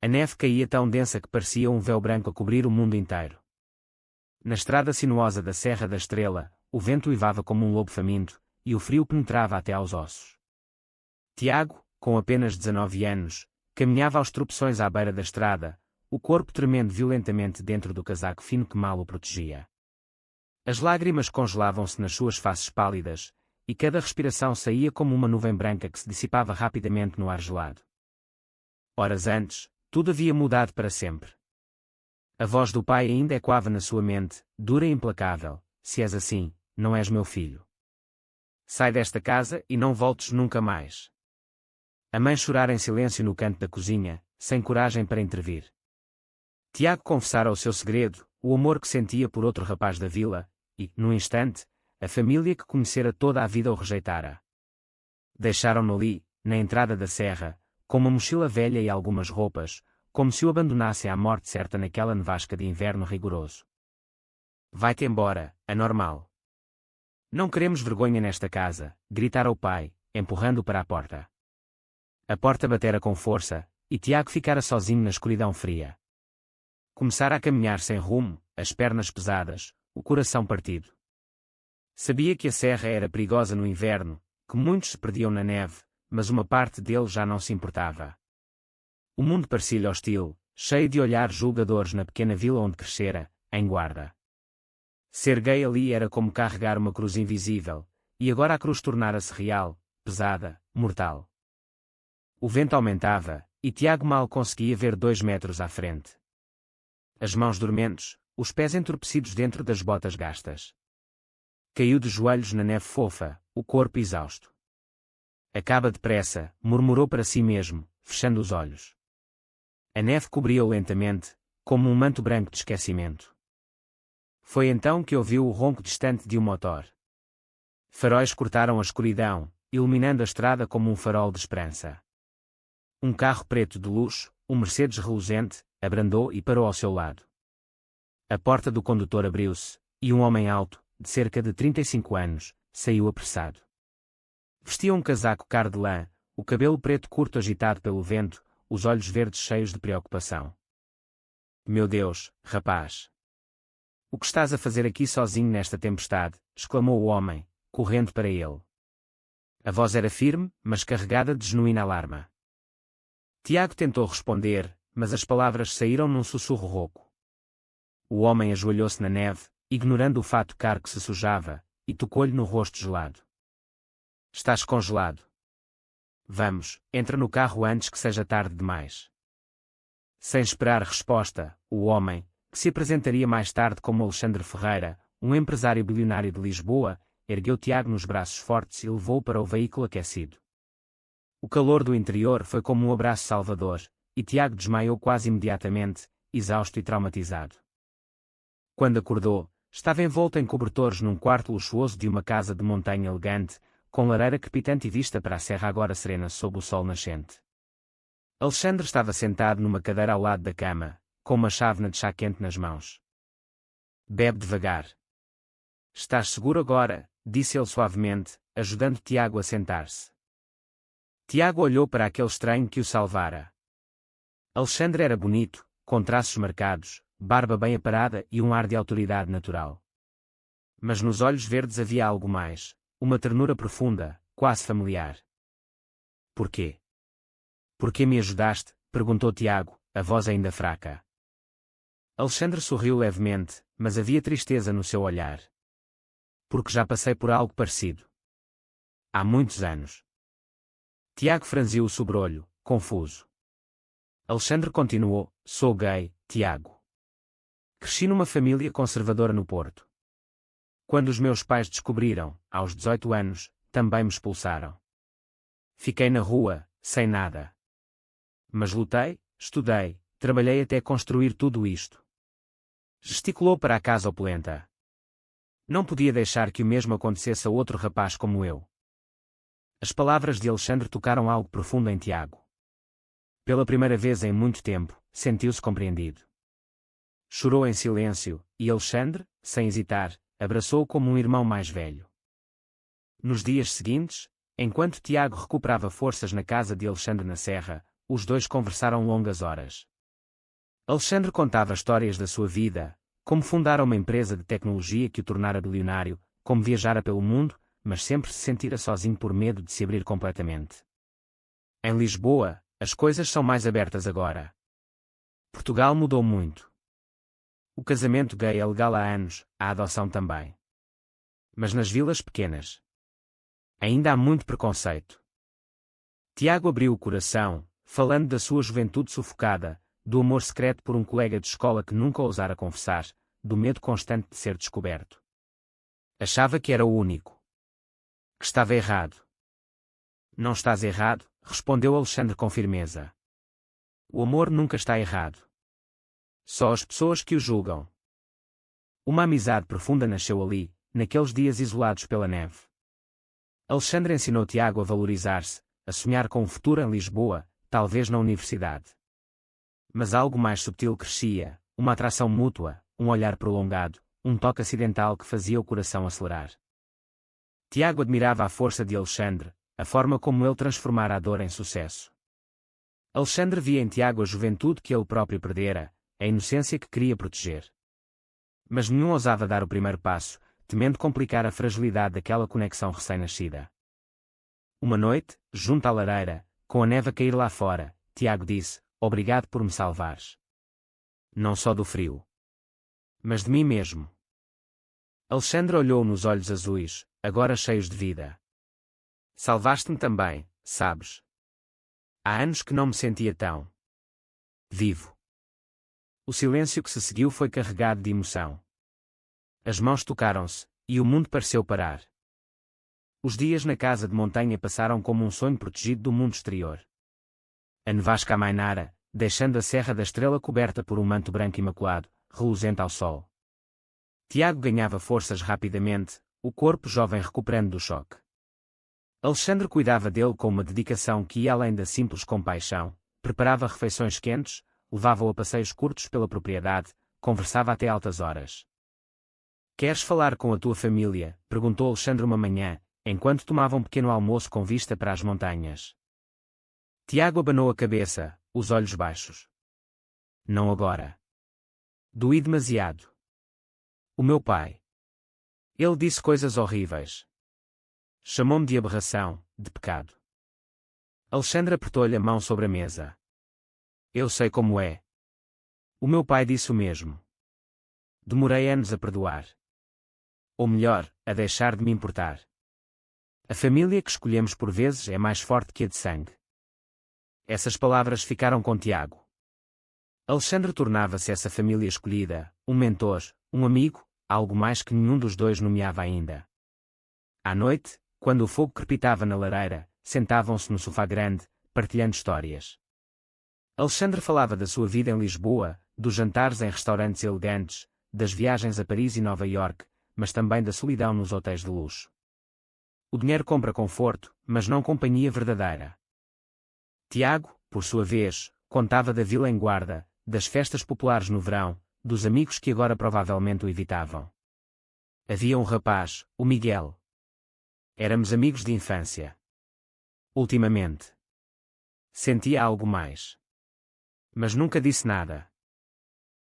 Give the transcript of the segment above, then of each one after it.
A neve caía tão densa que parecia um véu branco a cobrir o mundo inteiro. Na estrada sinuosa da Serra da Estrela, o vento uivava como um lobo faminto, e o frio penetrava até aos ossos. Tiago, com apenas 19 anos, caminhava aos tropeções à beira da estrada, o corpo tremendo violentamente dentro do casaco fino que mal o protegia. As lágrimas congelavam-se nas suas faces pálidas, e cada respiração saía como uma nuvem branca que se dissipava rapidamente no ar gelado. Horas antes, tudo havia mudado para sempre. A voz do pai ainda ecoava na sua mente, dura e implacável: se és assim, não és meu filho. Sai desta casa e não voltes nunca mais. A mãe chorara em silêncio no canto da cozinha, sem coragem para intervir. Tiago confessara o seu segredo, o amor que sentia por outro rapaz da vila, e, num instante, a família que conhecera toda a vida o rejeitara. Deixaram-no ali, na entrada da serra, com uma mochila velha e algumas roupas, como se o abandonassem à morte certa naquela nevasca de inverno rigoroso. Vai-te embora, anormal. Não queremos vergonha nesta casa, gritara o pai, empurrando-o para a porta. A porta batera com força, e Tiago ficara sozinho na escuridão fria. Começara a caminhar sem rumo, as pernas pesadas, o coração partido. Sabia que a serra era perigosa no inverno, que muitos se perdiam na neve, mas uma parte dele já não se importava. O mundo parecia-lhe hostil, cheio de olhares julgadores na pequena vila onde crescera, em guarda. Ser gay ali era como carregar uma cruz invisível, e agora a cruz tornara-se real, pesada, mortal. O vento aumentava, e Tiago mal conseguia ver 2 metros à frente. As mãos dormentes, os pés entorpecidos dentro das botas gastas. Caiu de joelhos na neve fofa, o corpo exausto. Acaba depressa, murmurou para si mesmo, fechando os olhos. A neve cobria-o lentamente, como um manto branco de esquecimento. Foi então que ouviu o ronco distante de um motor. Faróis cortaram a escuridão, iluminando a estrada como um farol de esperança. Um carro preto de luxo, um Mercedes reluzente, abrandou e parou ao seu lado. A porta do condutor abriu-se, e um homem alto, de cerca de 35 anos, saiu apressado. Vestia um casaco cor de lã, o cabelo preto curto agitado pelo vento, os olhos verdes cheios de preocupação. Meu Deus, rapaz! O que estás a fazer aqui sozinho nesta tempestade? Exclamou o homem, correndo para ele. A voz era firme, mas carregada de genuína alarma. Tiago tentou responder, mas as palavras saíram num sussurro rouco. O homem ajoelhou-se na neve, ignorando o fato caro que se sujava, e tocou-lhe no rosto gelado. Estás congelado. Vamos, entra no carro antes que seja tarde demais. Sem esperar resposta, o homem, que se apresentaria mais tarde como Alexandre Ferreira, um empresário bilionário de Lisboa, ergueu Tiago nos braços fortes e levou-o para o veículo aquecido. O calor do interior foi como um abraço salvador, e Tiago desmaiou quase imediatamente, exausto e traumatizado. Quando acordou, estava envolto em cobertores num quarto luxuoso de uma casa de montanha elegante, com lareira crepitante e vista para a serra agora serena sob o sol nascente. Alexandre estava sentado numa cadeira ao lado da cama, com uma chávena de chá quente nas mãos. Bebe devagar. Estás seguro agora? Disse ele suavemente, ajudando Tiago a sentar-se. Tiago olhou para aquele estranho que o salvara. Alexandre era bonito, com traços marcados, barba bem aparada e um ar de autoridade natural. Mas nos olhos verdes havia algo mais, uma ternura profunda, quase familiar. Porquê? Porquê me ajudaste? Perguntou Tiago, a voz ainda fraca. Alexandre sorriu levemente, mas havia tristeza no seu olhar. Porque já passei por algo parecido. Há muitos anos. Tiago franziu o sobrolho, confuso. Alexandre continuou: sou gay, Tiago. Cresci numa família conservadora no Porto. Quando os meus pais descobriram, aos 18 anos, também me expulsaram. Fiquei na rua, sem nada. Mas lutei, estudei, trabalhei até construir tudo isto. Gesticulou para a casa opulenta. Não podia deixar que o mesmo acontecesse a outro rapaz como eu. As palavras de Alexandre tocaram algo profundo em Tiago. Pela primeira vez em muito tempo, sentiu-se compreendido. Chorou em silêncio, e Alexandre, sem hesitar, abraçou-o como um irmão mais velho. Nos dias seguintes, enquanto Tiago recuperava forças na casa de Alexandre na Serra, os dois conversaram longas horas. Alexandre contava histórias da sua vida, como fundara uma empresa de tecnologia que o tornara bilionário, como viajara pelo mundo, mas sempre se sentira sozinho por medo de se abrir completamente. Em Lisboa, as coisas são mais abertas agora. Portugal mudou muito. O casamento gay é legal há anos, a adoção também. Mas nas vilas pequenas ainda há muito preconceito. Tiago abriu o coração, falando da sua juventude sufocada, do amor secreto por um colega de escola que nunca ousara confessar, do medo constante de ser descoberto. Achava que era o único. Que estava errado. Não estás errado, respondeu Alexandre com firmeza. O amor nunca está errado. Só as pessoas que o julgam. Uma amizade profunda nasceu ali, naqueles dias isolados pela neve. Alexandre ensinou Tiago a valorizar-se, a sonhar com um futuro em Lisboa, talvez na universidade. Mas algo mais subtil crescia, uma atração mútua, um olhar prolongado, um toque acidental que fazia o coração acelerar. Tiago admirava a força de Alexandre, a forma como ele transformara a dor em sucesso. Alexandre via em Tiago a juventude que ele próprio perdera, a inocência que queria proteger. Mas nenhum ousava dar o primeiro passo, temendo complicar a fragilidade daquela conexão recém-nascida. Uma noite, junto à lareira, com a neve a cair lá fora, Tiago disse: "Obrigado por me salvares. Não só do frio, mas de mim mesmo." Alexandre olhou nos olhos azuis, agora cheios de vida. "Salvaste-me também, sabes? Há anos que não me sentia tão vivo." O silêncio que se seguiu foi carregado de emoção. As mãos tocaram-se, e o mundo pareceu parar. Os dias na casa de montanha passaram como um sonho protegido do mundo exterior. A nevasca amainara, deixando a Serra da Estrela coberta por um manto branco imaculado, reluzente ao sol. Tiago ganhava forças rapidamente, o corpo jovem recuperando do choque. Alexandre cuidava dele com uma dedicação que ia além da simples compaixão, preparava refeições quentes, levava-o a passeios curtos pela propriedade, conversava até altas horas. "Queres falar com a tua família?" perguntou Alexandre uma manhã, enquanto tomava um pequeno almoço com vista para as montanhas. Tiago abanou a cabeça, os olhos baixos. "Não agora. Doí demasiado. O meu pai. Ele disse coisas horríveis. Chamou-me de aberração, de pecado." Alexandre apertou-lhe a mão sobre a mesa. "Eu sei como é. O meu pai disse o mesmo. Demorei anos a perdoar. Ou melhor, a deixar de me importar. A família que escolhemos por vezes é mais forte que a de sangue." Essas palavras ficaram com Tiago. Alexandre tornava-se essa família escolhida, um mentor, um amigo, algo mais que nenhum dos dois nomeava ainda. À noite, quando o fogo crepitava na lareira, sentavam-se no sofá grande, partilhando histórias. Alexandre falava da sua vida em Lisboa, dos jantares em restaurantes elegantes, das viagens a Paris e Nova Iorque, mas também da solidão nos hotéis de luxo. O dinheiro compra conforto, mas não companhia verdadeira. Tiago, por sua vez, contava da vila em Guarda, das festas populares no verão, dos amigos que agora provavelmente o evitavam. Havia um rapaz, o Miguel. Éramos amigos de infância. Ultimamente. Sentia algo mais. Mas nunca disse nada.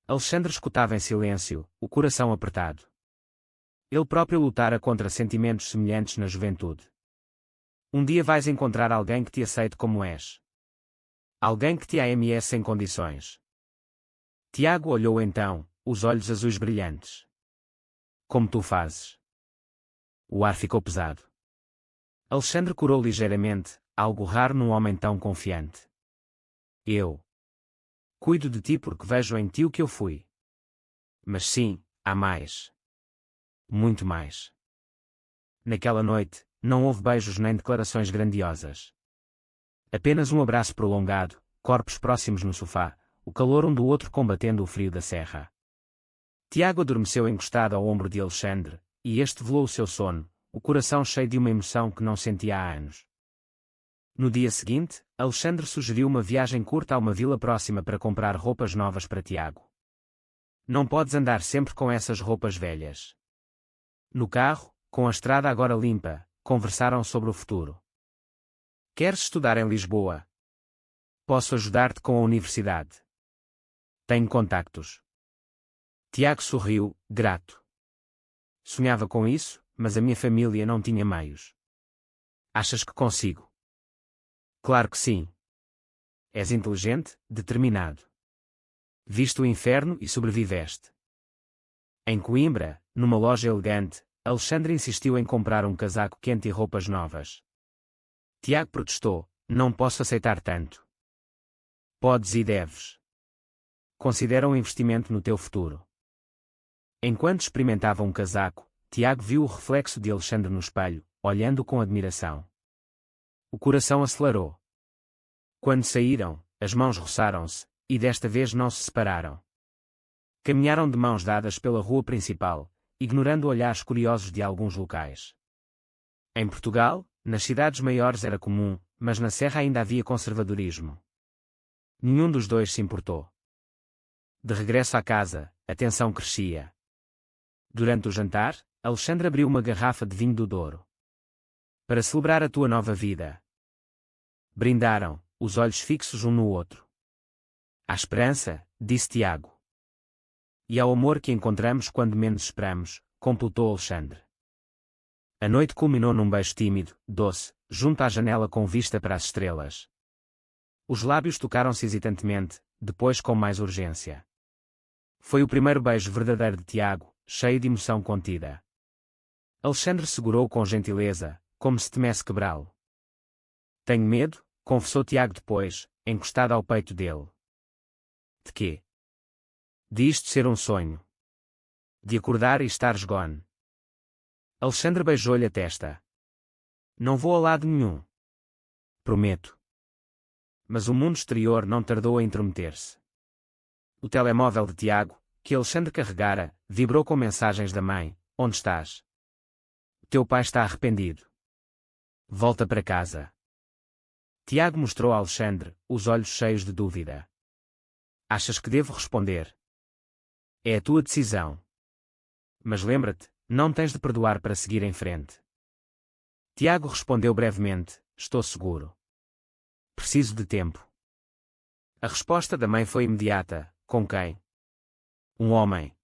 Alexandre escutava em silêncio, o coração apertado. Ele próprio lutara contra sentimentos semelhantes na juventude. Um dia vais encontrar alguém que te aceite como és. Alguém que te ame sem condições. Tiago olhou então, os olhos azuis brilhantes. "Como tu fazes." O ar ficou pesado. Alexandre corou ligeiramente, algo raro num homem tão confiante. "Eu cuido de ti porque vejo em ti o que eu fui. Mas sim, há mais. Muito mais." Naquela noite, não houve beijos nem declarações grandiosas. Apenas um abraço prolongado, corpos próximos no sofá, o calor um do outro combatendo o frio da serra. Tiago adormeceu encostado ao ombro de Alexandre, e este velou o seu sono, o coração cheio de uma emoção que não sentia há anos. No dia seguinte, Alexandre sugeriu uma viagem curta a uma vila próxima para comprar roupas novas para Tiago. "Não podes andar sempre com essas roupas velhas." No carro, com a estrada agora limpa, conversaram sobre o futuro. "Queres estudar em Lisboa?" Posso ajudar-te com a universidade. Tenho contactos. Tiago sorriu, grato. Sonhava com isso, mas a minha família não tinha meios. Achas que consigo? Claro que sim. És inteligente, determinado. Viste o inferno e sobreviveste. Em Coimbra, numa loja elegante, Alexandre insistiu em comprar um casaco quente e roupas novas. Tiago protestou: não posso aceitar tanto. Podes e deves. Considera um investimento no teu futuro. Enquanto experimentava um casaco, Tiago viu o reflexo de Alexandre no espelho, olhando com admiração. O coração acelerou. Quando saíram, as mãos roçaram-se, e desta vez não se separaram. Caminharam de mãos dadas pela rua principal, ignorando olhares curiosos de alguns locais. Em Portugal, nas cidades maiores era comum, mas na Serra ainda havia conservadorismo. Nenhum dos dois se importou. De regresso à casa, a tensão crescia. Durante o jantar, Alexandre abriu uma garrafa de vinho do Douro. Para celebrar a tua nova vida. Brindaram, os olhos fixos um no outro. À esperança, disse Tiago. E ao amor que encontramos quando menos esperamos, completou Alexandre. A noite culminou num beijo tímido, doce, junto à janela com vista para as estrelas. Os lábios tocaram-se hesitantemente, depois com mais urgência. Foi o primeiro beijo verdadeiro de Tiago, cheio de emoção contida. Alexandre segurou-o com gentileza, como se temesse quebrá-lo. Tenho medo, confessou Tiago depois, encostado ao peito dele. De quê? De isto ser um sonho. De acordar e estares gone. Alexandre beijou-lhe a testa. Não vou a lado nenhum. Prometo. Mas o mundo exterior não tardou a intrometer-se. O telemóvel de Tiago, que Alexandre carregara, vibrou com mensagens da mãe: onde estás? Teu pai está arrependido. Volta para casa. Tiago mostrou a Alexandre, os olhos cheios de dúvida. Achas que devo responder? É a tua decisão. Mas lembra-te, não tens de perdoar para seguir em frente. Tiago respondeu brevemente: estou seguro. Preciso de tempo. A resposta da mãe foi imediata: com quem? Um homem.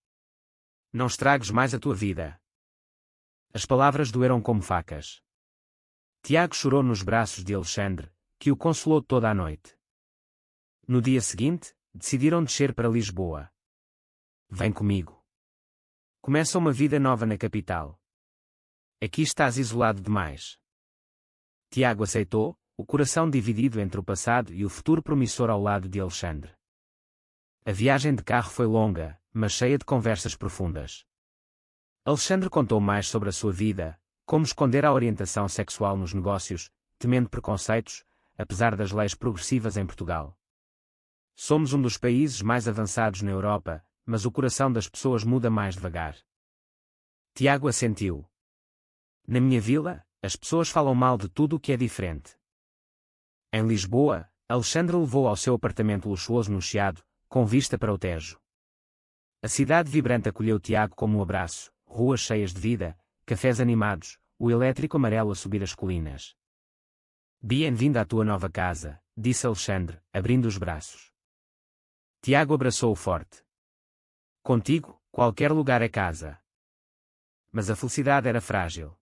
Não estragues mais a tua vida. As palavras doeram como facas. Tiago chorou nos braços de Alexandre, que o consolou toda a noite. No dia seguinte, decidiram descer para Lisboa. Vem comigo. Começa uma vida nova na capital. Aqui estás isolado demais. Tiago aceitou, o coração dividido entre o passado e o futuro promissor ao lado de Alexandre. A viagem de carro foi longa, mas cheia de conversas profundas. Alexandre contou mais sobre a sua vida, como esconder a orientação sexual nos negócios, temendo preconceitos, apesar das leis progressivas em Portugal. Somos um dos países mais avançados na Europa, mas o coração das pessoas muda mais devagar. Tiago assentiu. Na minha vila, as pessoas falam mal de tudo o que é diferente. Em Lisboa, Alexandre levou ao seu apartamento luxuoso no Chiado, com vista para o Tejo. A cidade vibrante acolheu Tiago como um abraço, ruas cheias de vida, cafés animados, o elétrico amarelo a subir as colinas. Bem-vindo à tua nova casa, disse Alexandre, abrindo os braços. Tiago abraçou-o forte. Contigo, qualquer lugar é casa. Mas a felicidade era frágil.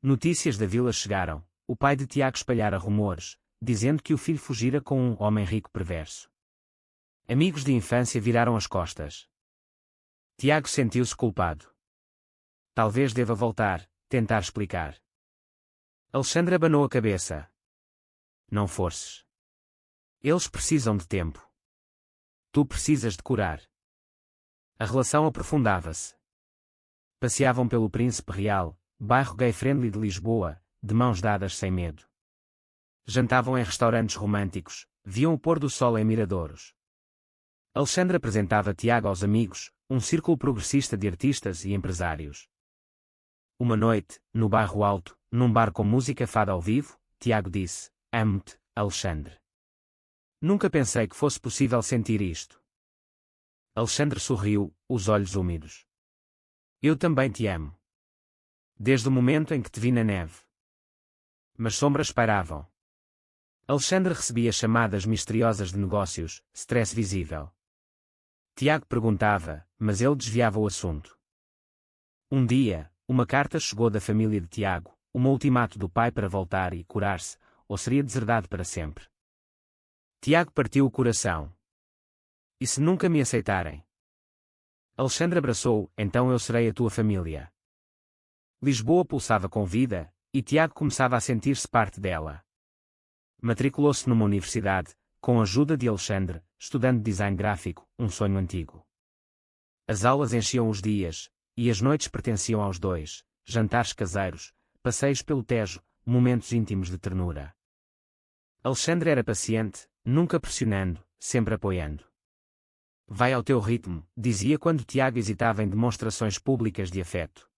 Notícias da vila chegaram. O pai de Tiago espalhara rumores, dizendo que o filho fugira com um homem rico perverso. Amigos de infância viraram as costas. Tiago sentiu-se culpado. Talvez deva voltar, tentar explicar. Alexandre abanou a cabeça. Não forces. Eles precisam de tempo. Tu precisas de curar. A relação aprofundava-se. Passeavam pelo Príncipe Real, bairro gay-friendly de Lisboa, de mãos dadas sem medo. Jantavam em restaurantes românticos, viam o pôr do sol em miradouros. Alexandre apresentava Tiago aos amigos, um círculo progressista de artistas e empresários. Uma noite, no bairro Alto, num bar com música fada ao vivo, Tiago disse: amo-te, Alexandre. Nunca pensei que fosse possível sentir isto. Alexandre sorriu, os olhos úmidos. Eu também te amo. Desde o momento em que te vi na neve. Mas sombras pairavam. Alexandre recebia chamadas misteriosas de negócios, stress visível. Tiago perguntava, mas ele desviava o assunto. Um dia, uma carta chegou da família de Tiago, uma ultimato do pai para voltar e curar-se, ou seria deserdado para sempre. Tiago partiu o coração. E se nunca me aceitarem? Alexandre abraçou, então eu serei a tua família. Lisboa pulsava com vida, e Tiago começava a sentir-se parte dela. Matriculou-se numa universidade, com a ajuda de Alexandre, estudando design gráfico, um sonho antigo. As aulas enchiam os dias, e as noites pertenciam aos dois, jantares caseiros, passeios pelo Tejo, momentos íntimos de ternura. Alexandre era paciente, nunca pressionando, sempre apoiando. Vai ao teu ritmo, dizia quando Tiago hesitava em demonstrações públicas de afeto.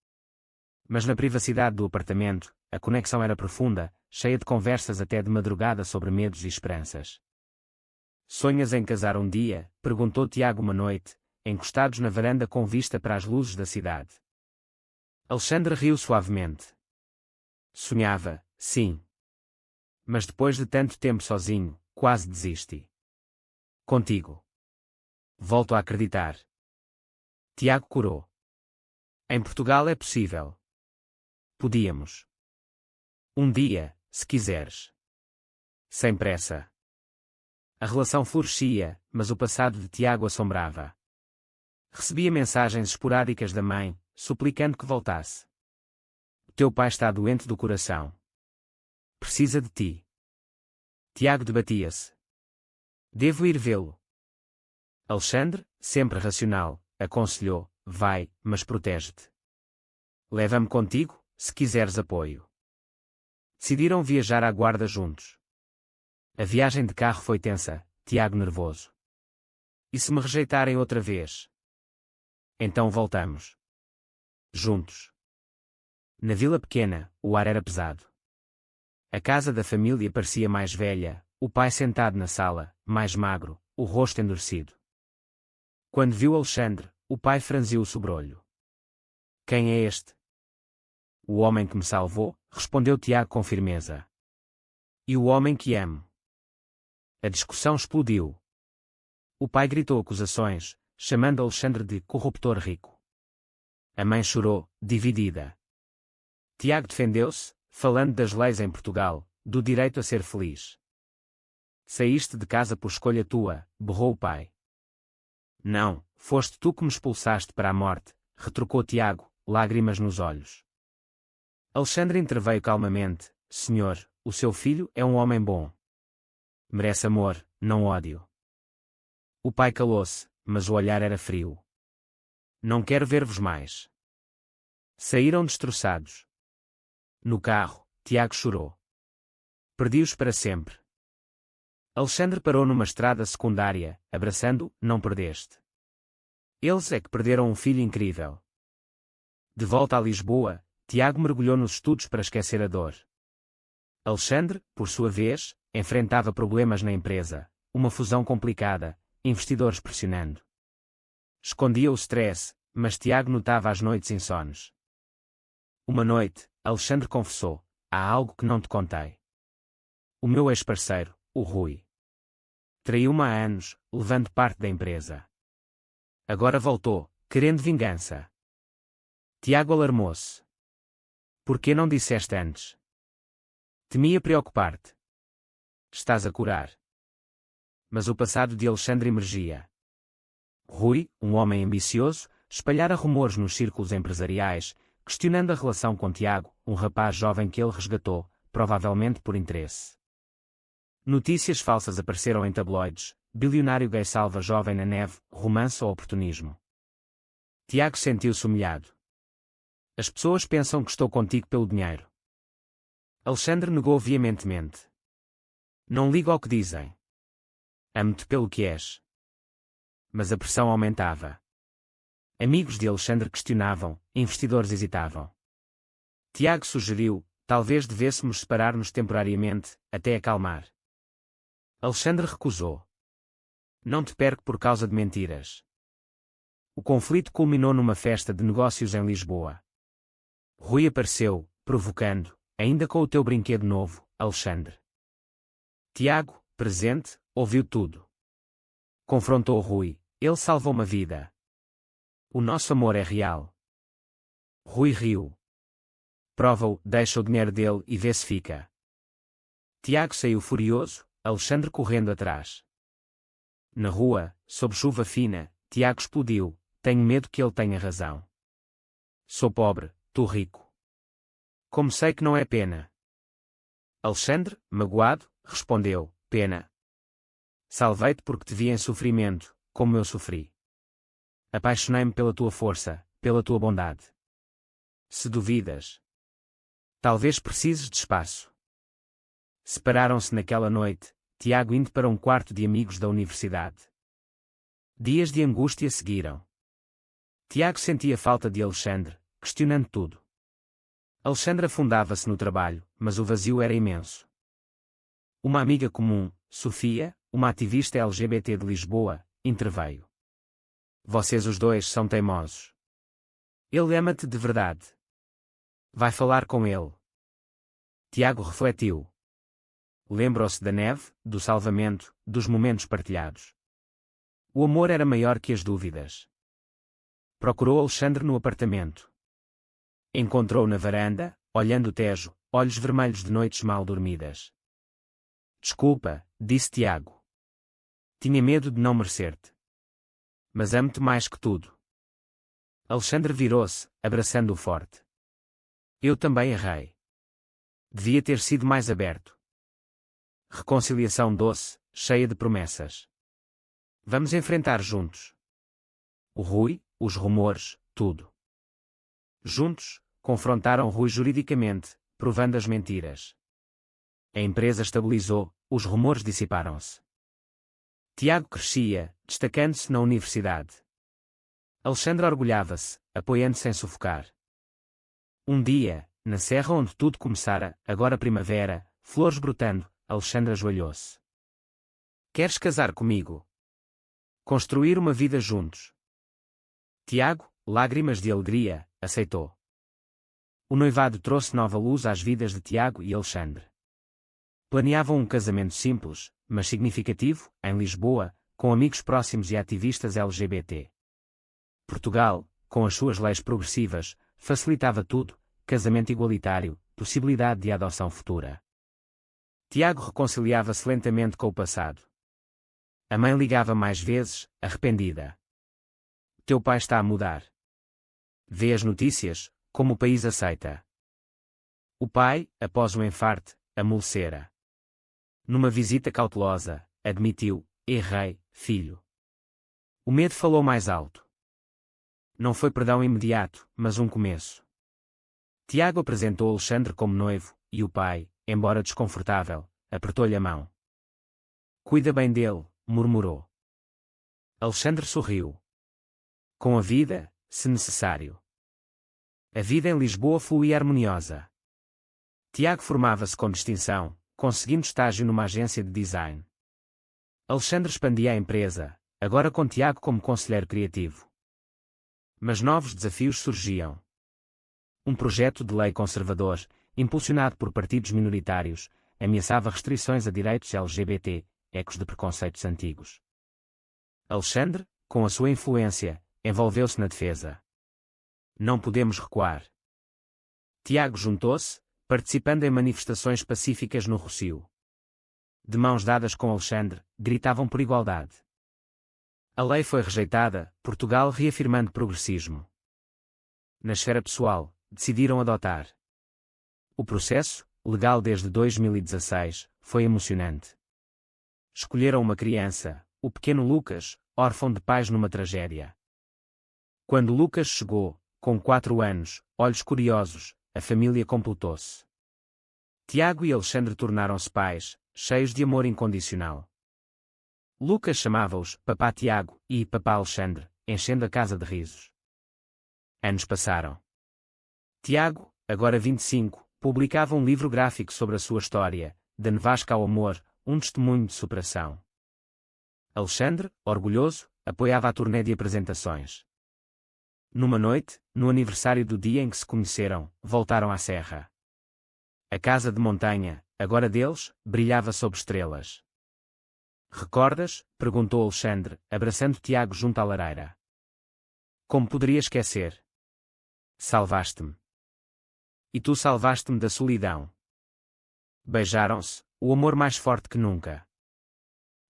Mas na privacidade do apartamento, a conexão era profunda, cheia de conversas até de madrugada sobre medos e esperanças. Sonhas em casar um dia? Perguntou Tiago uma noite, encostados na varanda com vista para as luzes da cidade. Alexandre riu suavemente. Sonhava, sim. Mas depois de tanto tempo sozinho, quase desisti. Contigo. Volto a acreditar. Tiago corou. Em Portugal é possível. Podíamos. Um dia, se quiseres. Sem pressa. A relação florescia, mas o passado de Tiago assombrava. Recebia mensagens esporádicas da mãe, suplicando que voltasse. O teu pai está doente do coração. Precisa de ti. Tiago debatia-se. Devo ir vê-lo. Alexandre, sempre racional, aconselhou, vai, mas protege-te. Leva-me contigo, se quiseres apoio. Decidiram viajar à Guarda juntos. A viagem de carro foi tensa, Tiago nervoso. E se me rejeitarem outra vez? Então voltamos. Juntos. Na vila pequena, o ar era pesado. A casa da família parecia mais velha, o pai sentado na sala, mais magro, o rosto endurecido. Quando viu Alexandre, o pai franziu o sobrolho. Quem é este? O homem que me salvou, respondeu Tiago com firmeza. E o homem que amo? A discussão explodiu. O pai gritou acusações, chamando Alexandre de corruptor rico. A mãe chorou, dividida. Tiago defendeu-se, falando das leis em Portugal, do direito a ser feliz. Saíste de casa por escolha tua, berrou o pai. Não, foste tu que me expulsaste para a morte, retrucou Tiago, lágrimas nos olhos. Alexandre interveio calmamente, senhor, o seu filho é um homem bom. Merece amor, não ódio. O pai calou-se, mas o olhar era frio. Não quero ver-vos mais. Saíram destroçados. No carro, Tiago chorou. Perdi-os para sempre. Alexandre parou numa estrada secundária, abraçando, não perdeste. Eles é que perderam um filho incrível. De volta a Lisboa, Tiago mergulhou nos estudos para esquecer a dor. Alexandre, por sua vez, enfrentava problemas na empresa, uma fusão complicada, investidores pressionando. Escondia o stress, mas Tiago notava as noites insones. Uma noite, Alexandre confessou, há algo que não te contei. O meu ex-parceiro, o Rui. Traiu-me há anos, levando parte da empresa. Agora voltou, querendo vingança. Tiago alarmou-se. Por que não disseste antes? Temia preocupar-te. Estás a curar. Mas o passado de Alexandre emergia. Rui, um homem ambicioso, espalhara rumores nos círculos empresariais, questionando a relação com Tiago, um rapaz jovem que ele resgatou, provavelmente por interesse. Notícias falsas apareceram em tabloides, bilionário gay salva jovem na neve, romance ou oportunismo. Tiago sentiu-se humilhado. As pessoas pensam que estou contigo pelo dinheiro. Alexandre negou veementemente. Não ligo ao que dizem. Amo-te pelo que és. Mas a pressão aumentava. Amigos de Alexandre questionavam, investidores hesitavam. Tiago sugeriu, talvez devêssemos separar-nos temporariamente, até acalmar. Alexandre recusou. Não te perco por causa de mentiras. O conflito culminou numa festa de negócios em Lisboa. Rui apareceu, provocando, ainda com o teu brinquedo novo, Alexandre. Tiago, presente, ouviu tudo. Confrontou Rui. Ele salvou uma vida. O nosso amor é real. Rui riu. Prova-o, deixa o dinheiro dele e vê se fica. Tiago saiu furioso, Alexandre correndo atrás. Na rua, sob chuva fina, Tiago explodiu. Tenho medo que ele tenha razão. Sou pobre, tu rico. Como sei que não é pena? Alexandre, magoado, respondeu, pena. Salvei-te porque te vi em sofrimento, como eu sofri. Apaixonei-me pela tua força, pela tua bondade. Se duvidas, talvez precises de espaço. Separaram-se naquela noite, Tiago indo para um quarto de amigos da universidade. Dias de angústia seguiram. Tiago sentia falta de Alexandre, questionando tudo. Alexandre afundava-se no trabalho, mas o vazio era imenso. Uma amiga comum, Sofia, uma ativista LGBT de Lisboa, interveio. Vocês os dois são teimosos. Ele ama-te de verdade. Vai falar com ele. Tiago refletiu. Lembrou-se da neve, do salvamento, dos momentos partilhados. O amor era maior que as dúvidas. Procurou Alexandre no apartamento. Encontrou na varanda, olhando o Tejo, olhos vermelhos de noites mal dormidas. Desculpa, disse Tiago. Tinha medo de não merecer-te. Mas amo-te mais que tudo. Alexandre virou-se, abraçando-o forte. Eu também errei. Devia ter sido mais aberto. Reconciliação doce, cheia de promessas. Vamos enfrentar juntos. O Rui, os rumores, tudo. Juntos, confrontaram Rui juridicamente, provando as mentiras. A empresa estabilizou, os rumores dissiparam-se. Tiago crescia, destacando-se na universidade. Alexandre orgulhava-se, apoiando-se sem sufocar. Um dia, na serra onde tudo começara, agora primavera, flores brotando, Alexandre ajoelhou-se. Queres casar comigo? Construir uma vida juntos? Tiago, lágrimas de alegria, aceitou. O noivado trouxe nova luz às vidas de Tiago e Alexandre. Planeavam um casamento simples, mas significativo, em Lisboa, com amigos próximos e ativistas LGBT. Portugal, com as suas leis progressivas, facilitava tudo, casamento igualitário, possibilidade de adoção futura. Tiago reconciliava-se lentamente com o passado. A mãe ligava mais vezes, arrependida. Teu pai está a mudar. Vê as notícias, como o país aceita. O pai, após o enfarte, amolecera. Numa visita cautelosa, admitiu, errei, filho. O medo falou mais alto. Não foi perdão imediato, mas um começo. Tiago apresentou Alexandre como noivo, e o pai, embora desconfortável, apertou-lhe a mão. Cuida bem dele, murmurou. Alexandre sorriu. Com a vida, se necessário. A vida em Lisboa fluía harmoniosa. Tiago formava-se com distinção, conseguindo estágio numa agência de design. Alexandre expandia a empresa, agora com Tiago como conselheiro criativo. Mas novos desafios surgiam. Um projeto de lei conservador, impulsionado por partidos minoritários, ameaçava restrições a direitos LGBT, ecos de preconceitos antigos. Alexandre, com a sua influência, envolveu-se na defesa. Não podemos recuar. Tiago juntou-se, participando em manifestações pacíficas no Rossio. De mãos dadas com Alexandre, gritavam por igualdade. A lei foi rejeitada, Portugal reafirmando progressismo. Na esfera pessoal, decidiram adotar. O processo, legal desde 2016, foi emocionante. Escolheram uma criança, o pequeno Lucas, órfão de pais numa tragédia. Quando Lucas chegou, com 4 anos, olhos curiosos, a família completou-se. Tiago e Alexandre tornaram-se pais, cheios de amor incondicional. Lucas chamava-os Papá Tiago e Papá Alexandre, enchendo a casa de risos. Anos passaram. Tiago, agora 25, publicava um livro gráfico sobre a sua história, da nevasca ao amor, um testemunho de superação. Alexandre, orgulhoso, apoiava a turnê de apresentações. Numa noite, no aniversário do dia em que se conheceram, voltaram à serra. A casa de montanha, agora deles, brilhava sob estrelas. Recordas? Perguntou Alexandre, abraçando Tiago junto à lareira. Como poderia esquecer? Salvaste-me. E tu salvaste-me da solidão. Beijaram-se, o amor mais forte que nunca.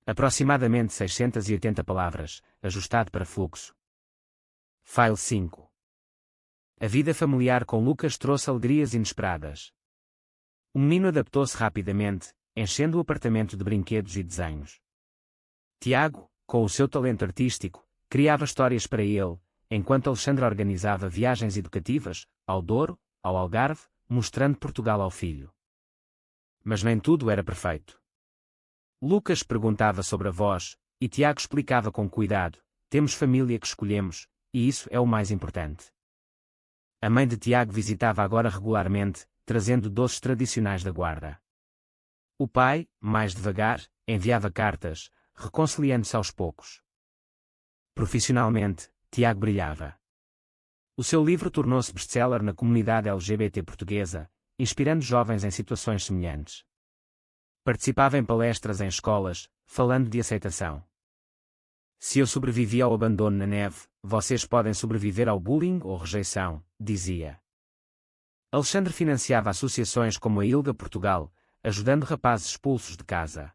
Aproximadamente 680 palavras, ajustado para fluxo. File 5. A vida familiar com Lucas trouxe alegrias inesperadas. O menino adaptou-se rapidamente, enchendo o apartamento de brinquedos e desenhos. Tiago, com o seu talento artístico, criava histórias para ele, enquanto Alexandre organizava viagens educativas, ao Douro, ao Algarve, mostrando Portugal ao filho. Mas nem tudo era perfeito. Lucas perguntava sobre a voz, e Tiago explicava com cuidado: temos família que escolhemos, e isso é o mais importante. A mãe de Tiago visitava agora regularmente, trazendo doces tradicionais da Guarda. O pai, mais devagar, enviava cartas, reconciliando-se aos poucos. Profissionalmente, Tiago brilhava. O seu livro tornou-se best-seller na comunidade LGBT portuguesa, inspirando jovens em situações semelhantes. Participava em palestras em escolas, falando de aceitação. Se eu sobrevivi ao abandono na neve, vocês podem sobreviver ao bullying ou rejeição, dizia. Alexandre financiava associações como a ILGA Portugal, ajudando rapazes expulsos de casa.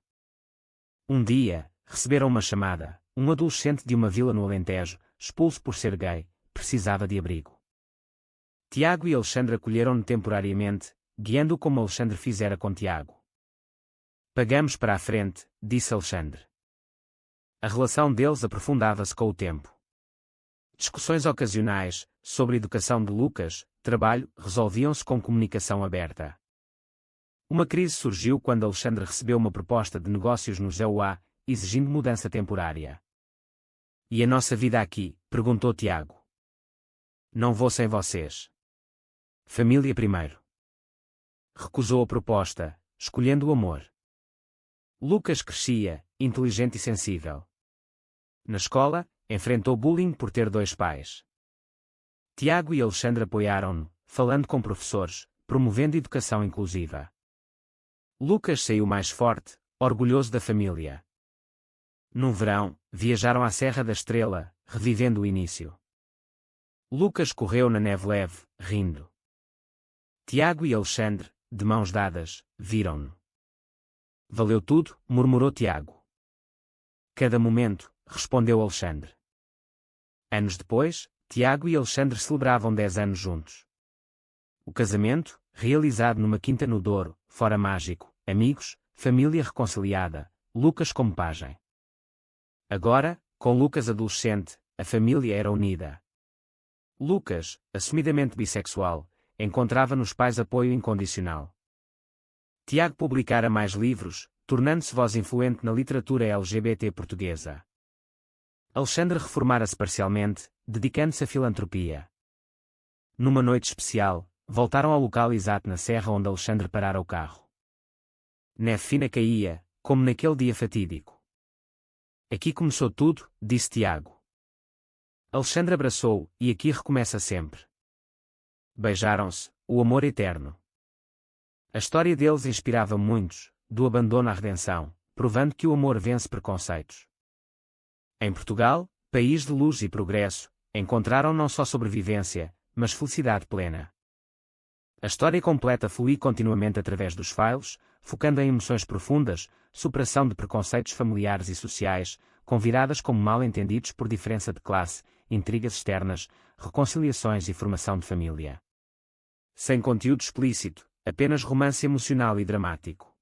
Um dia, receberam uma chamada: um adolescente de uma vila no Alentejo, expulso por ser gay, precisava de abrigo. Tiago e Alexandre acolheram-no temporariamente, guiando-o como Alexandre fizera com Tiago. Pagamos para a frente, disse Alexandre. A relação deles aprofundava-se com o tempo. Discussões ocasionais, sobre educação de Lucas, trabalho, resolviam-se com comunicação aberta. Uma crise surgiu quando Alexandre recebeu uma proposta de negócios no ZEUA, exigindo mudança temporária. E a nossa vida aqui? Perguntou Tiago. Não vou sem vocês. Família primeiro. Recusou a proposta, escolhendo o amor. Lucas crescia, inteligente e sensível. Na escola, enfrentou bullying por ter dois pais. Tiago e Alexandre apoiaram-no, falando com professores, promovendo educação inclusiva. Lucas saiu mais forte, orgulhoso da família. No verão, viajaram à Serra da Estrela, revivendo o início. Lucas correu na neve leve, rindo. Tiago e Alexandre, de mãos dadas, viram-no. Valeu tudo, murmurou Tiago. Cada momento, respondeu Alexandre. Anos depois, Tiago e Alexandre celebravam 10 anos juntos. O casamento, realizado numa quinta no Douro, fora mágico, amigos, família reconciliada, Lucas como pajem. Agora, com Lucas adolescente, a família era unida. Lucas, assumidamente bissexual, encontrava nos pais apoio incondicional. Tiago publicara mais livros, tornando-se voz influente na literatura LGBT portuguesa. Alexandre reformara-se parcialmente, dedicando-se à filantropia. Numa noite especial, voltaram ao local exato na serra onde Alexandre parara o carro. Neve fina caía, como naquele dia fatídico. Aqui começou tudo, disse Tiago. Alexandre abraçou-o, e aqui recomeça sempre. Beijaram-se, o amor eterno. A história deles inspirava muitos, do abandono à redenção, provando que o amor vence preconceitos. Em Portugal, país de luz e progresso, encontraram não só sobrevivência, mas felicidade plena. A história completa flui continuamente através dos files, focando em emoções profundas, superação de preconceitos familiares e sociais, com viradas como mal-entendidos por diferença de classe, intrigas externas, reconciliações e formação de família. Sem conteúdo explícito, apenas romance emocional e dramático.